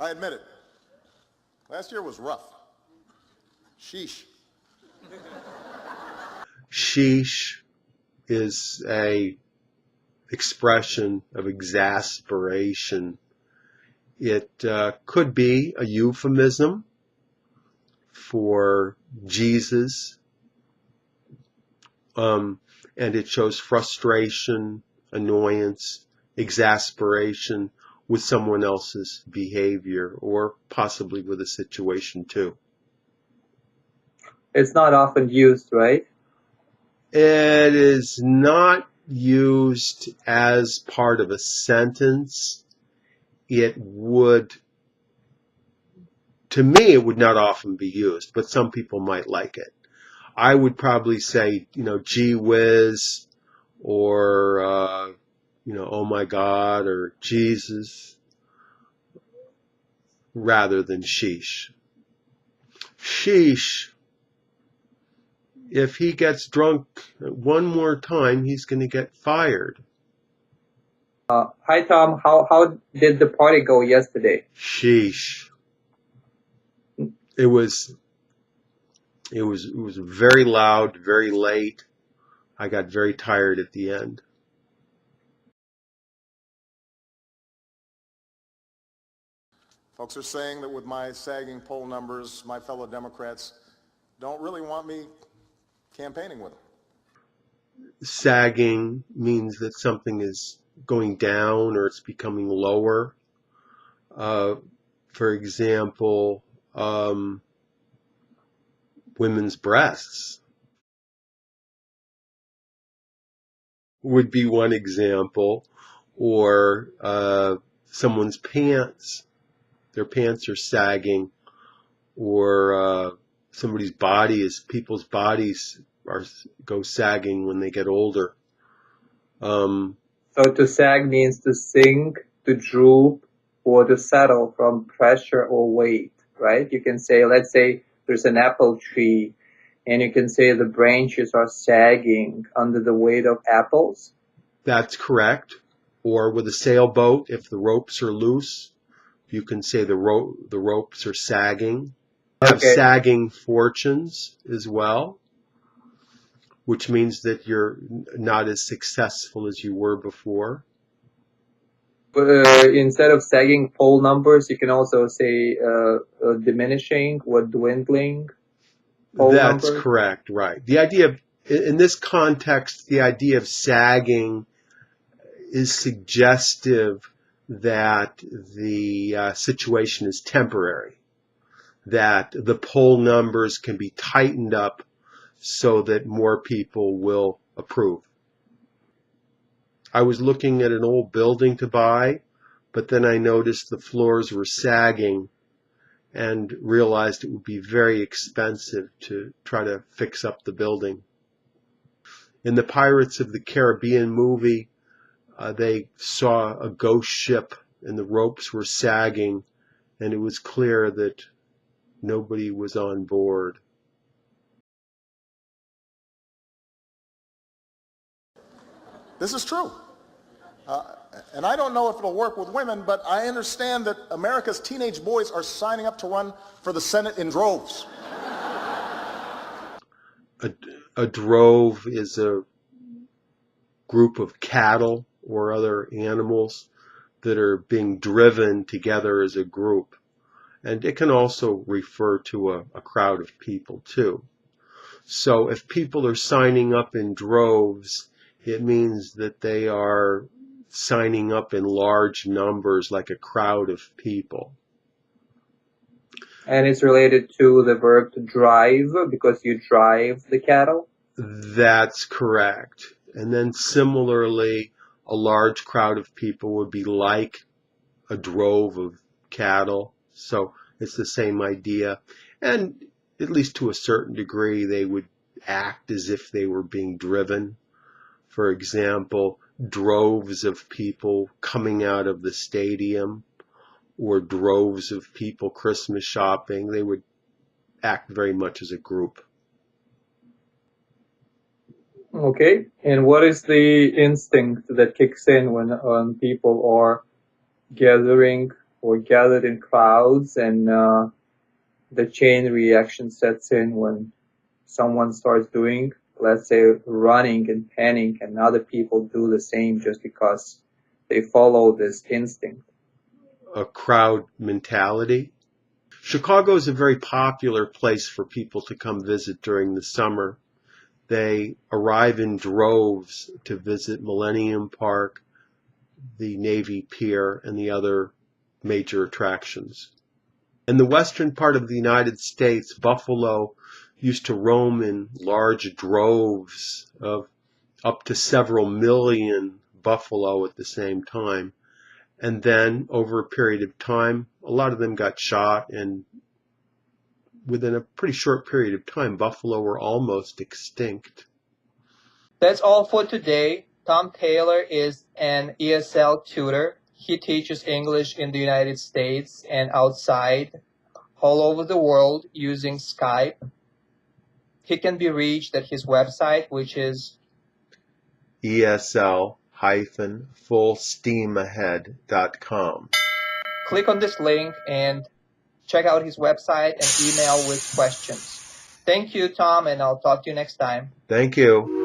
I admit it. Last year was rough. Sheesh. Sheesh is a expression of exasperation. It could be a euphemism for Jesus, and it shows frustration, annoyance, exasperation with someone else's behavior or possibly with a situation too. It's not often used, right? It is not used as part of a sentence. It would, to me, it would not often be used, but some people might like it. I would probably say, gee whiz, or, oh my God, or Jesus, rather than sheesh. Sheesh, if he gets drunk one more time, he's going to get fired. Hi, Tom. How did the party go yesterday? Sheesh. It was very loud, very late. I got very tired at the end. Folks are saying that with my sagging poll numbers, my fellow Democrats don't really want me campaigning with them. Sagging means that something is going down or it's becoming lower. For example, women's breasts would be one example, or someone's pants. Their pants are sagging, or people's bodies go sagging when they get older. So to sag means to sink, to droop, or to settle from pressure or weight, right? You can say, let's say there's an apple tree, and you can say the branches are sagging under the weight of apples. That's correct. Or with a sailboat, if the ropes are loose, you can say the ropes are sagging. You have sagging fortunes as well, which means that you're not as successful as you were before. Instead of sagging poll numbers, you can also say diminishing or dwindling poll numbers. That's correct, right. The idea of, in this context, the idea of sagging is suggestive that the situation is temporary, that the poll numbers can be tightened up so that more people will approve. I was looking at an old building to buy, but then I noticed the floors were sagging and realized it would be very expensive to try to fix up the building. In the Pirates of the Caribbean movie, they saw a ghost ship and the ropes were sagging, and it was clear that nobody was on board. This is true. And I don't know if it'll work with women, but I understand that America's teenage boys are signing up to run for the Senate in droves. A drove is a group of cattle or other animals that are being driven together as a group. And it can also refer to a crowd of people too. So if people are signing up in droves, it means that they are signing up in large numbers, like a crowd of people. And it's related to the verb to drive, because you drive the cattle? That's correct. And then similarly, a large crowd of people would be like a drove of cattle. So it's the same idea. And at least to a certain degree, they would act as if they were being driven. For example, droves of people coming out of the stadium, or droves of people Christmas shopping. They would act very much as a group. Okay. And what is the instinct that kicks in when people are gathering or gathered in crowds, and the chain reaction sets in when someone starts doing, let's say, running and panning, and other people do the same just because they follow this instinct. A crowd mentality. Chicago is a very popular place for people to come visit during the summer. They arrive in droves to visit Millennium Park, the Navy Pier, and the other major attractions. In the western part of the United States, buffalo used to roam in large droves of up to several million buffalo at the same time. And then, over a period of time, a lot of them got shot, and within a pretty short period of time, buffalo were almost extinct. That's all for today. Tom Taylor is an ESL tutor. He teaches English in the United States and outside, all over the world, using Skype. He can be reached at his website, which is ESL-fullsteamahead.com. click on this link and check out his website and email with questions. Thank you, Tom, and I'll talk to you next time. Thank you.